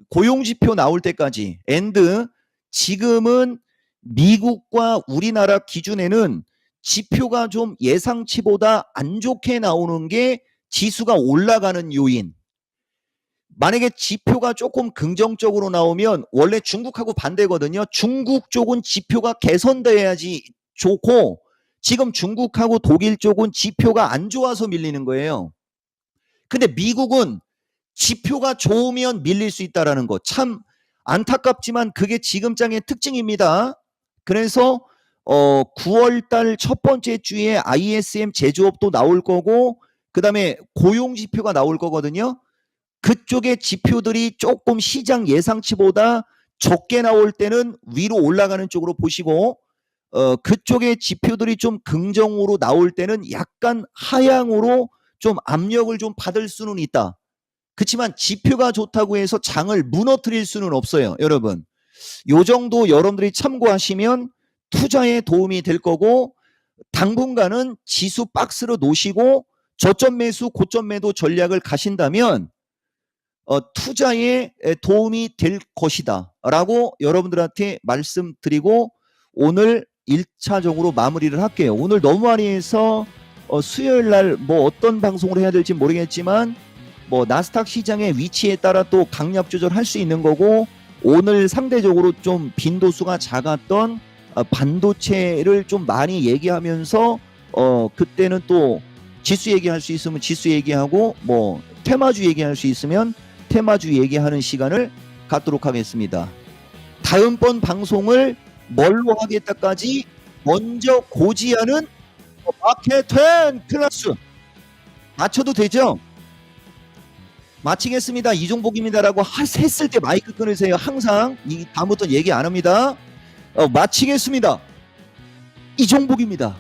고용 지표 나올 때까지 앤드 지금은 미국과 우리나라 기준에는 지표가 좀 예상치보다 안 좋게 나오는 게 지수가 올라가는 요인. 만약에 지표가 조금 긍정적으로 나오면 원래 중국하고 반대거든요. 중국 쪽은 지표가 개선돼야지 좋고, 지금 중국하고 독일 쪽은 지표가 안 좋아서 밀리는 거예요. 근데 미국은 지표가 좋으면 밀릴 수 있다는 거, 참 안타깝지만 그게 지금장의 특징입니다. 그래서 9월달 첫 번째 주에 ISM 제조업도 나올 거고, 그 다음에 고용 지표가 나올 거거든요. 그쪽의 지표들이 조금 시장 예상치보다 적게 나올 때는 위로 올라가는 쪽으로 보시고, 그쪽의 지표들이 좀 긍정으로 나올 때는 약간 하향으로 좀 압력을 좀 받을 수는 있다. 그렇지만 지표가 좋다고 해서 장을 무너뜨릴 수는 없어요, 여러분. 요 정도 여러분들이 참고하시면 투자에 도움이 될 거고, 당분간은 지수 박스로 놓으시고 저점 매수, 고점 매도 전략을 가신다면 투자에 도움이 될 것이다 라고 여러분들한테 말씀드리고, 오늘 1차적으로 마무리를 할게요. 오늘 너무 많이 해서 수요일 날 뭐 어떤 방송을 해야 될지 모르겠지만, 뭐 나스닥 시장의 위치에 따라 또 강약 조절할 수 있는 거고, 오늘 상대적으로 좀 빈도수가 작았던 반도체를 좀 많이 얘기하면서 그때는 또 지수 얘기할 수 있으면 지수 얘기하고, 뭐 테마주 얘기할 수 있으면 테마주 얘기하는 시간을 갖도록 하겠습니다. 다음번 방송을 뭘로 하겠다까지 먼저 고지하는 마켓 10 클래스 맞춰도 되죠? 마치겠습니다. 이종복입니다라고 했을 때 마이크 끊으세요. 항상 다음부터 얘기 안 합니다. 마치겠습니다. 이종복입니다.